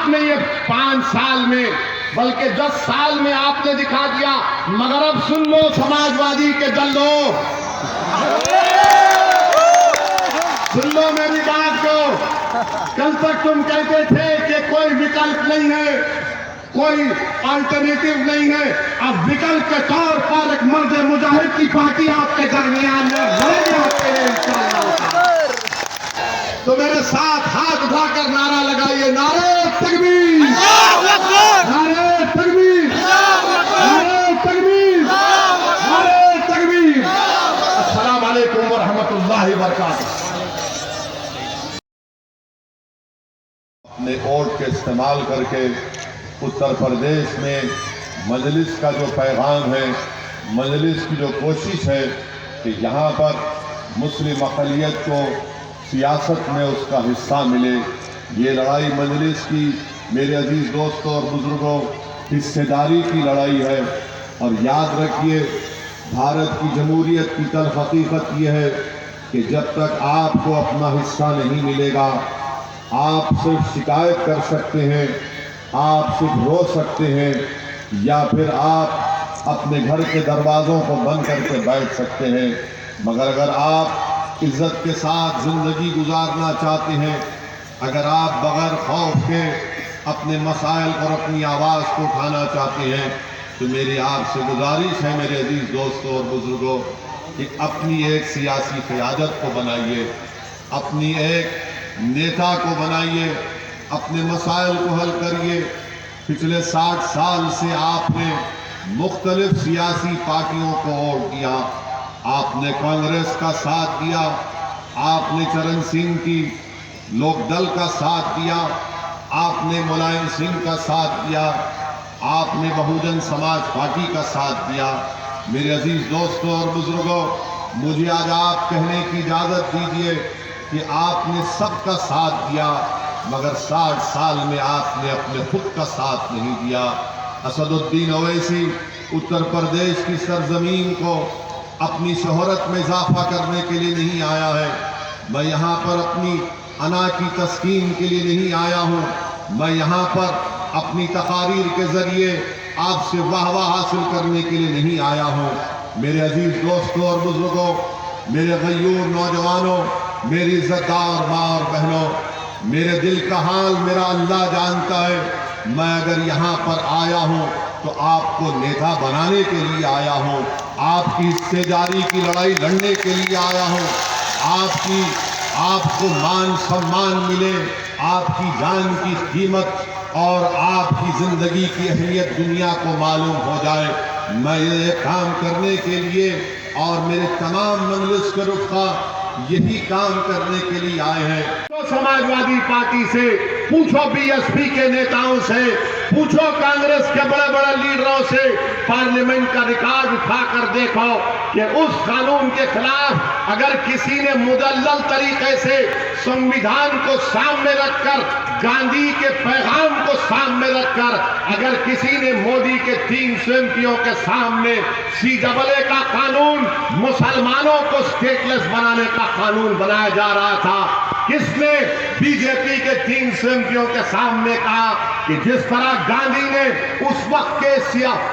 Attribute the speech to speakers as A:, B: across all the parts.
A: आपने ये 5 साल में बल्कि 10 साल में आपने दिखा दिया। मगर अब सुन लो समाजवादी के दल्लो, सुन लो मेरी बात को। कल तक तुम कहते थे कि कोई विकल्प नहीं है, कोई अल्टरनेटिव नहीं है। अब विकल्प के तौर पर एक मर्द मुजाहिद की पार्टी आपके दरमियान में लड़ेगी आपके लिए इंशाअल्लाह। तो मेरे साथ हाथ उठाकर नारा लगाइए, नारे तकबीर, नारे तकबीर, नारे तकबीर, नारे तकबीर। अस्सलाम वालेकुम व रहमतुल्लाहि व बरकातहू। अपने वोट के इस्तेमाल करके उत्तर प्रदेश में मजलिस का जो पैगाम है, मजलिस की जो कोशिश है कि यहाँ पर मुस्लिम अक़लियत को सियासत में उसका हिस्सा मिले, ये लड़ाई मजलिस की मेरे अजीज़ दोस्तों और बुज़ुर्गों हिस्सेदारी की लड़ाई है। और याद रखिए, भारत की जमहूरियत की तल्ख़ हकीकत ये है कि जब तक आपको अपना हिस्सा नहीं मिलेगा, आप सिर्फ शिकायत कर सकते हैं, आप सिर्फ रो सकते हैं, या फिर आप अपने घर के दरवाज़ों को बंद करके बैठ सकते हैं। मगर अगर आप इज़्ज़त के साथ ज़िंदगी गुजारना चाहते हैं, अगर आप बग़ैर खौफ के अपने मसाइल और अपनी आवाज़ को उठाना चाहते हैं, तो मेरी आपसे गुजारिश है मेरे अजीज़ दोस्तों और बुज़ुर्गों कि अपनी एक सियासी क़यादत को बनाइए, अपनी एक नेता को बनाइए, अपने मसाइल को हल करिए। पिछले 60 साल से आपने मुख्तलिफ सियासी पार्टियों को वोट दिया, आपने कांग्रेस का साथ दिया, आपने चरण सिंह की लोकदल का साथ दिया, आपने मुलायम सिंह का साथ दिया, आपने बहुजन समाज पार्टी का साथ दिया। मेरे अजीज दोस्तों और बुजुर्गों, मुझे आज आप कहने की इजाज़त दीजिए कि आपने सबका साथ दिया, मगर 60 साल में आपने अपने खुद का साथ नहीं दिया। असदुद्दीन ओवैसी उत्तर प्रदेश की सरजमीन को अपनी शोहरत में इजाफा करने के लिए नहीं आया है। मैं यहाँ पर अपनी अना की तस्कीन के लिए नहीं आया हूँ। मैं यहाँ पर अपनी तकारीर के ज़रिए आपसे वाहवाह हासिल करने के लिए नहीं आया हूँ। मेरे अजीज़ दोस्तों और बुज़ुर्गों, मेरे गयूर नौजवानों, मेरी इज़्ज़तदार माँ और बहनों, मेरे दिल का हाल मेरा अल्लाह जानता है। मैं अगर यहाँ पर आया हूँ तो आपको नेता बनाने के लिए आया हूँ, आपकी हिस्सेदारी की लड़ाई लड़ने के लिए आया हूँ। आपको मान सम्मान मिले, आपकी जान की कीमत और आपकी ज़िंदगी की अहमियत दुनिया को मालूम हो जाए। मैं ये काम करने के लिए और मेरे तमाम मजलिस के रुफ़ा यही काम करने के लिए आए हैं। तो समाजवादी पार्टी से पूछो, बीएसपी के नेताओं से पूछो, कांग्रेस के बड़े बड़े लीडरों से, पार्लियामेंट का रिकॉर्ड उठाकर देखो कि उस कानून के खिलाफ अगर किसी ने मुदल्लल तरीके से संविधान को सामने रखकर, गांधी के पैगाम को सामने रखकर, अगर किसी ने मोदी के 300 एमपियों के सामने CAA का कानून, मुसलमानों को स्टेटलेस बनाने का कानून बनाया जा रहा था, किसने बीजेपी के 300 एमपियों के सामने कहा कि जिस तरह गांधी ने उस वक्त के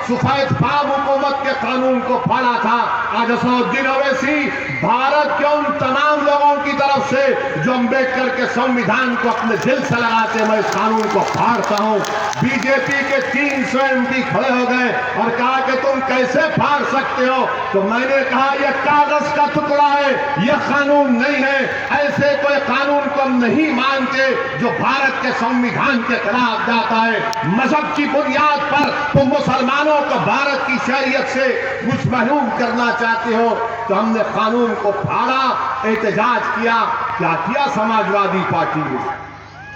A: सफेद फार्म हुकूमत के कानून को फाड़ा था, आज असदुद्दीन ओवैसी भारत के उन तमाम लोगों की तरफ से जो अम्बेडकर के संविधान को अपने दिल से लगाते, मैं इस कानून को फाड़ता हूं। बीजेपी के 300 एमपी खड़े हो गए और कहा कि तुम कैसे फाड़ सकते हो? तो मैंने कहा यह कागज का टुकड़ा है, यह कानून नहीं है। ऐसे कोई कानून को हम नहीं मानते जो भारत के संविधान के खिलाफ जाता है। मजहब की बुनियाद पर तुम मुसलमानों को भारत की शरीयत से कुछ महरूम करना चाहते हो, तो हमने कानून को फाड़ा, एहतजाज किया। क्या किया समाजवादी पार्टी ने,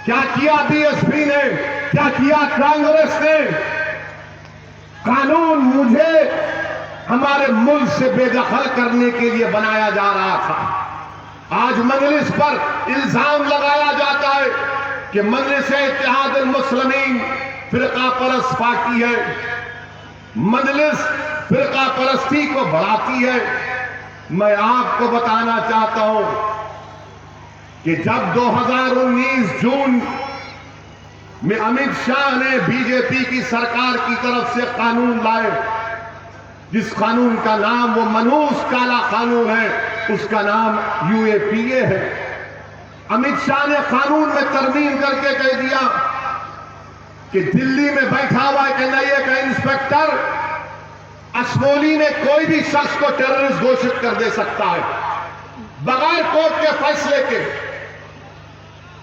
A: क्या किया बीएसपी ने, क्या किया कांग्रेस ने? कानून मुझे हमारे मुल्क से बेदखल करने के लिए बनाया जा रहा था। आज मजलिस पर इल्जाम लगाया जाता है कि मजलिस इत्तेहादुल मुस्लिमीन फिरका परस्त पार्टी है, मजलिस फिरका परस्ती को बढ़ाती है। मैं आपको बताना चाहता हूं कि जब 2019 जून में अमित शाह ने बीजेपी की सरकार की तरफ से कानून लाए, जिस कानून का नाम वो मनहूस काला कानून है, उसका नाम यूएपीए है। अमित शाह ने कानून में तरमीम करके कह दिया कि दिल्ली में बैठा हुआ एक एनआईए का इंस्पेक्टर असमोली में कोई भी शख्स को टेररिस्ट घोषित कर दे सकता है बगैर कोर्ट के फैसले के।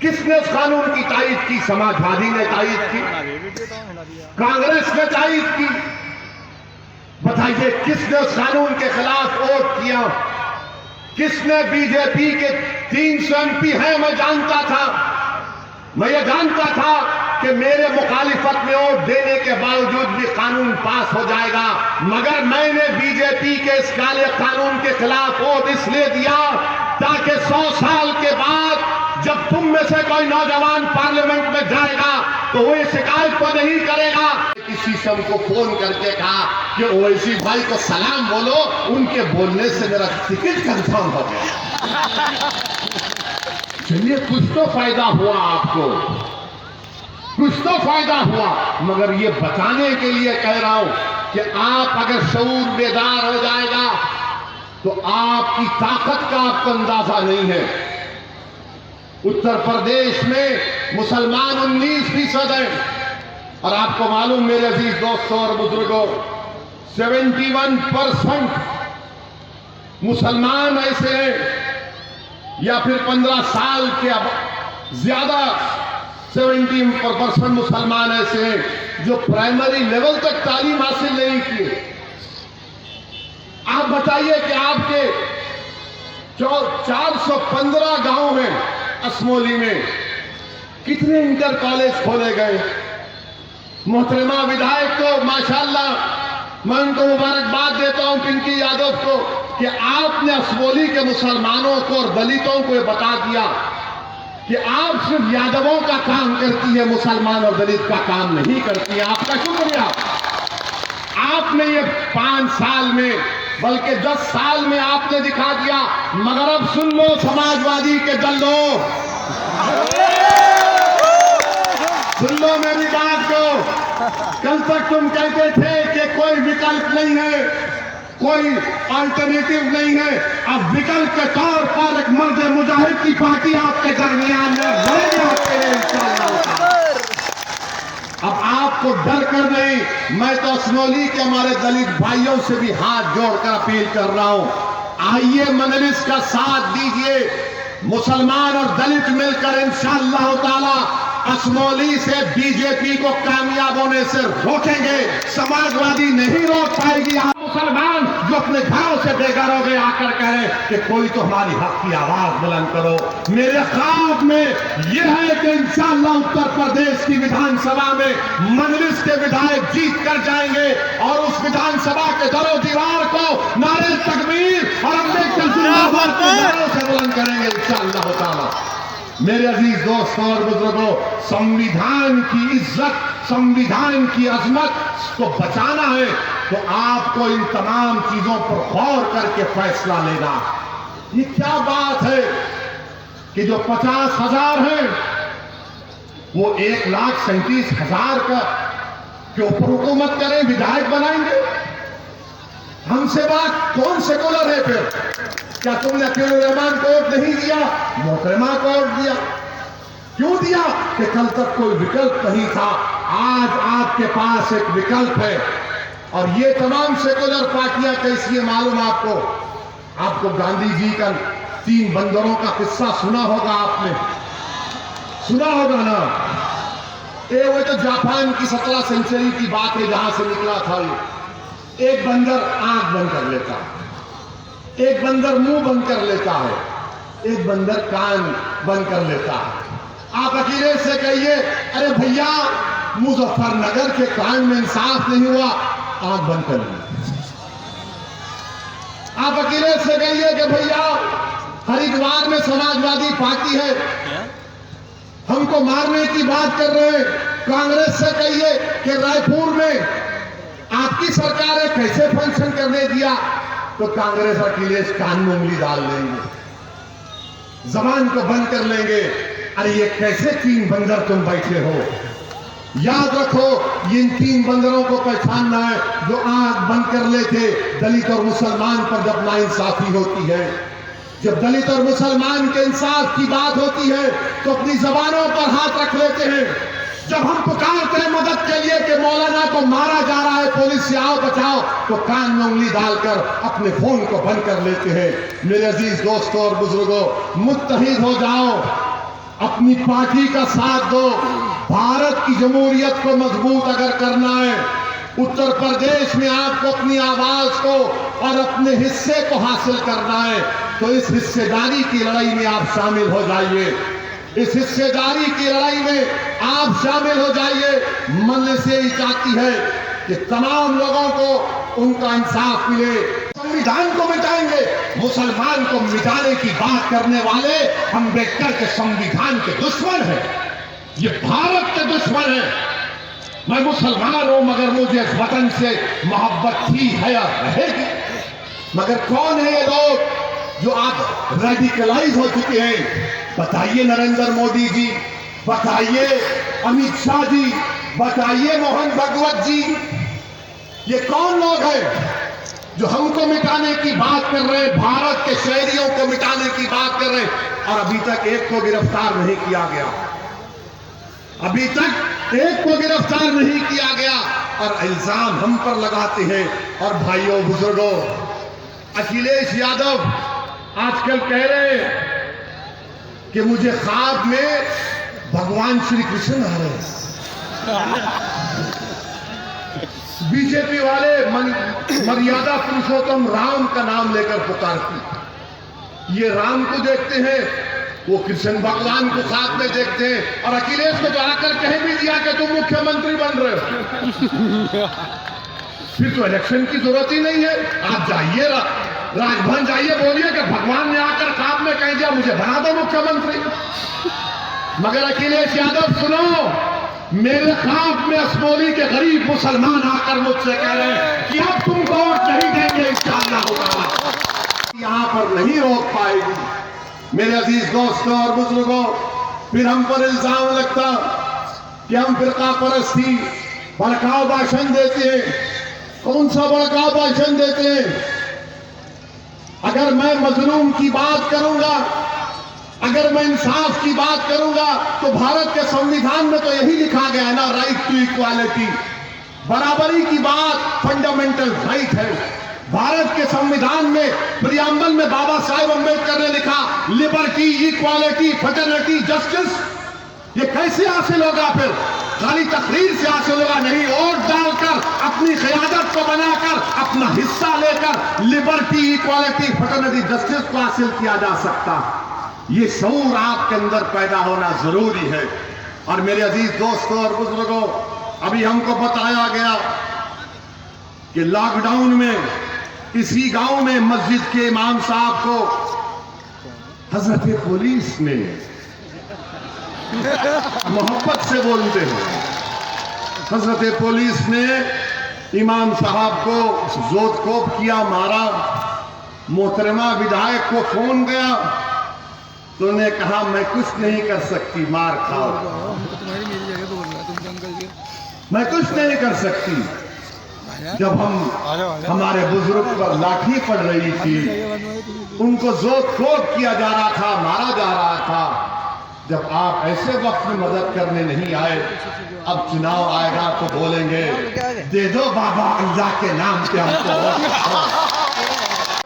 A: किसने उस कानून की तायीद की? समाजवादी ने तायीद की, कांग्रेस ने तायीद की। बताइए किसने उस कानून के खिलाफ वोट किया? किसने? बीजेपी के 300 एमपी हैं, मैं जानता था, मैं ये जानता था कि मेरे मुखालिफत में वोट देने के बावजूद भी कानून पास हो जाएगा, मगर मैंने बीजेपी के इस काले कानून के खिलाफ वोट इसलिए दिया ताकि 100 साल के बाद जब तुम में से कोई नौजवान पार्लियामेंट में जाएगा तो वो शिकायत तो नहीं करेगा। किसी से हमको फोन करके कहा कि ओवैसी भाई को सलाम बोलो, उनके बोलने से मेरा टिकट कंफर्म हो गया। चलिए कुछ तो फायदा हुआ आपको, कुछ तो फायदा हुआ, मगर ये बताने के लिए कह रहा हूं कि आप अगर शऊर बेदार हो जाएगा तो आपकी ताकत का आपको अंदाजा नहीं है। उत्तर प्रदेश में मुसलमान 19% हैं और आपको मालूम मेरे अजीज दोस्तों और बुजुर्गों, 71% मुसलमान ऐसे हैं या फिर 15 साल के अब ज्यादा 70% मुसलमान ऐसे हैं जो प्राइमरी लेवल तक तालीम हासिल नहीं किए। आप बताइए कि आपके 415 गांव हैं असमोली में, कितने इंटर कॉलेज खोले गए। मोहतरमा विधायक को माशाल्लाह मैं उनको मुबारकबाद देता हूं, पिंकी यादव को, कि आपने असमोली के मुसलमानों को और दलितों को बता दिया कि आप सिर्फ यादवों का काम करती है, मुसलमान और दलित का काम नहीं करती है। आपका शुक्रिया। आपने ये 5 साल में बल्कि 10 साल में आपने दिखा दिया। मगर अब सुन लो समाजवादी के दल्लो, सुन लो मेरी बात को। कल तक तुम कहते थे कि कोई विकल्प नहीं है, कोई अल्टरनेटिव नहीं है। अब विकल्प के तौर पर एक मर्द मुजाहिद की पार्टी आपके दरमियान में लड़ेगी इंशाअल्लाह। अब आपको डर कर नहीं, मैं तो असमोली के हमारे दलित भाइयों से भी हाथ जोड़कर अपील कर रहा हूं, आइए मजलिस का साथ दीजिए। मुसलमान और दलित मिलकर इंशाअल्लाह ताला असमोली से बीजेपी को कामयाब होने से रोकेंगे। समाजवादी नहीं रोक पाएगी। आप मुसलमान जो अपने घरों से बेघर हो गए आकर कहें कि कोई तो हमारी हक की आवाज बुलंद करो। मेरे ख्वाब में यह है कि इंशाअल्लाह उत्तर प्रदेश की विधानसभा में मजलिस के विधायक जीत कर जाएंगे और उस विधानसभा के दरो दीवार को नारे तकबीर और अम्बेडकर जिंदाबाद के नारों से बुलंद करेंगे इंशाअल्लाह ताला। मेरे अजीज दोस्तों और बुजुर्गों, संविधान की इज्जत, संविधान की अजमत को बचाना है तो आपको इन तमाम चीजों पर गौर करके फैसला लेना। ये क्या बात है कि जो 50,000 हैं वो 1,37,000 का के ऊपर हुकूमत करें, विधायक बनाएंगे। हमसे बात कौन सेकुलर है? फिर क्या तुमने अकील रहमान को वोट नहीं दिया? मोहतरमा को वोट दिया। क्यों दिया? कि कल तक कोई विकल्प नहीं था, आज आपके पास एक विकल्प है। और ये तमाम सेकुलर पार्टियां कैसी है मालूम आपको? आपको गांधी जी का 3 बंदरों का किस्सा सुना होगा, आपने सुना होगा ना? वो तो जापान की 17 सेंचुरी की बात है जहां से निकला था। ये एक बंदर आंख बंद कर लेता है, एक बंदर मुंह बंद कर लेता है, एक बंदर कान बंद कर लेता है। आप अकेले से कहिए अरे भैया मुजफ्फरनगर के कांड में इंसाफ नहीं हुआ, आंख बंद कर ली। आप अकेले से कहिए कि भैया हरिद्वार में समाजवादी पार्टी है, हमको मारने की बात कर रहे हैं। कांग्रेस से कहिए कि रायपुर में आपकी सरकार ने कैसे फंक्शन करने दिया, तो कांग्रेस अखिलेश कान में उंगली डाल लेंगे, जबान को बंद कर लेंगे। अरे ये कैसे 3 बंदर तुम बैठे हो?
B: याद रखो, इन 3 बंदरों को पहचानना है जो आंख बंद कर लेते दलित और मुसलमान पर जब नाइंसाफी होती है, जब दलित और मुसलमान के इंसाफ की बात होती है तो अपनी जबानों पर हाथ रख लेते हैं। जब हम पुकारते हैं मदद के लिए कि मौलाना को मारा जा रहा है, पुलिस से आओ बचाओ, तो कान में उंगली डालकर अपने फोन को बंद कर लेते हैं। मेरे अजीज दोस्तों और बुजुर्गों, मुत्तहिद हो जाओ, अपनी पार्टी का साथ दो। भारत की जमहूरियत को मजबूत अगर करना है, उत्तर प्रदेश में आपको अपनी आवाज को और अपने हिस्से को हासिल करना है, तो इस हिस्सेदारी की लड़ाई में आप शामिल हो जाइए। इस हिस्सेदारी की लड़ाई में आप शामिल हो जाइए। मन से ही चाहती है कि तमाम लोगों को उनका इंसाफ मिले। संविधान को मिटाएंगे, मुसलमान को मिटाने की बात करने वाले अम्बेडकर के संविधान के दुश्मन हैं, ये भारत के दुश्मन हैं। मैं मुसलमान हूं मगर मुझे इस वतन से मोहब्बत थी, है या रहेगी। मगर कौन है ये लोग जो आज रेडिकलाइज हो चुके हैं? बताइए नरेंद्र मोदी जी, बताइए अमित शाह जी, बताइए मोहन भगवत जी, ये कौन लोग हैं जो हमको मिटाने की बात कर रहे हैं, भारत के शहरियों को मिटाने की बात कर रहे हैं, और अभी तक एक को गिरफ्तार नहीं किया गया, अभी तक एक को गिरफ्तार नहीं किया गया, और इल्जाम हम पर लगाते हैं। और भाइयों बुजुर्गों, अखिलेश यादव आजकल कह रहे हैं कि मुझे ख्वाब में भगवान श्री कृष्ण आ रहे हैं। बीजेपी वाले मर्यादा पुरुषोत्तम राम का नाम लेकर पुकारती, ये राम को देखते हैं, वो कृष्ण भगवान को साथ में देखते हैं। और अखिलेश को तो आकर कह भी दिया कि तुम मुख्यमंत्री बन रहे हो, फिर तो इलेक्शन की जरूरत ही नहीं है। आप जाइए राजभवन जाइए, बोलिए कि भगवान ने आकर ख्वाब में कह दिया मुझे बना दो मुख्यमंत्री। मगर अखिलेश यादव सुनो, मेरे ख्वाब में असमोली के गरीब मुसलमान आकर मुझसे कह रहे हैं कि अब तुमको वोट नहीं देंगे, इंशाअल्लाह होगा, यहां पर नहीं रोक पाएगी। मेरे अजीज दोस्तों और बुजुर्गों, फिर हम पर इल्जाम लगता कि हम फिरका परस्ती भड़काऊ भाषण देते हैं। कौन सा भड़काऊ भाषण देते हैं? अगर मैं मजलूम की बात करूंगा, अगर मैं इंसाफ की बात करूंगा, तो भारत के संविधान में तो यही लिखा गया है ना, राइट टू इक्वालिटी, बराबरी की बात फंडामेंटल राइट है। भारत के संविधान में प्रियम्बल में बाबा साहेब अम्बेडकर ने लिखा लिबर्टी, इक्वालिटी, फ्रेटर्निटी, जस्टिस। ये कैसे हासिल होगा? फिर खाली तकरीर से हासिल होगा नहीं, वोट डालकर, अपनी क़यादत को बनाकर, अपना हिस्सा लेकर लिबर्टी, इक्वालिटी, फ्रेटर्निटी, जस्टिस को हासिल किया जा सकता। ये शऊर आपके अंदर पैदा होना जरूरी है। और मेरे अजीज दोस्तों और बुजुर्गों, अभी हमको बताया गया कि लॉकडाउन में इसी गांव में मस्जिद के इमाम साहब को हजरत पुलिस ने मोहब्बत से बोलते हैं, हजरत पुलिस ने इमाम साहब को जोतकोप किया, मारा। मोहतरमा विधायक को फोन गया तो उन्होंने कहा मैं कुछ नहीं कर सकती, मार खाओ, मैं कुछ नहीं कर सकती। जब हमारे बुजुर्ग पर लाठी पड़ रही थी, उनको जोतकोप किया जा रहा था, मारा जा रहा था, जब आप ऐसे वक्त में मदद करने नहीं आए, अब चुनाव आएगा तो बोलेंगे दे दो बाबा अल्लाह के नाम पे हमको।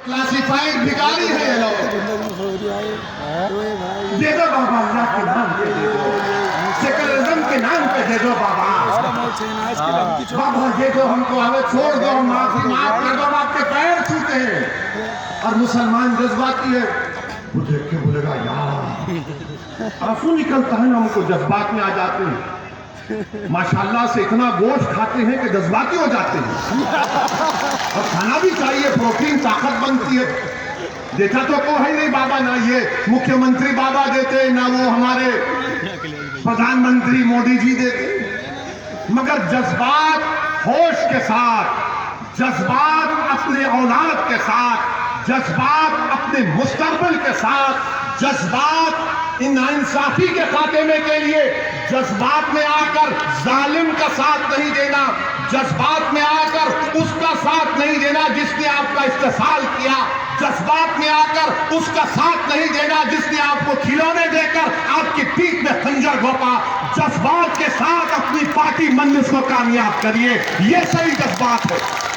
B: क्लासिफाइड भिखारी है ये लोग, दे दो बाबा अल्लाह के नाम पे, दे दो सेकुलरिज्म के नाम पे, दे दो बाबा, बाबा दे दो हमको, हमें छोड़ दो, माफ कर दो, आपके पैर छूते हैं। और मुसलमान जज्बाती है, वो देख के बोलेगा यार, आंसू निकलता है ना, हमको जज्बात में आ जाते हैं। माशाल्लाह से इतना गोश्त खाते हैं कि जज्बाती हो जाते हैं। और खाना भी चाहिए, प्रोटीन, ताकत बनती है। देखा तो को है नहीं बाबा, ना ये मुख्यमंत्री बाबा देते, ना वो हमारे प्रधानमंत्री मोदी जी देते। मगर जज्बात होश के साथ, जज्बात अपने औलाद के साथ, जज्बात अपने मुस्तकबिल के साथ, जज्बात इन नाइंसाफी के खात्मे के लिए जज्बात में आकर जालिम का साथ नहीं देना, जज्बात में आकर उसका साथ नहीं देना जिसने आपका इस्तेसाल किया, जज्बात में आकर उसका साथ नहीं देना जिसने आपको खिलौने देकर आपकी पीठ में खंजर घोंपा। जज्बात के साथ अपनी पार्टी मंजिल को कामयाब करिए, ये सही जज्बात है।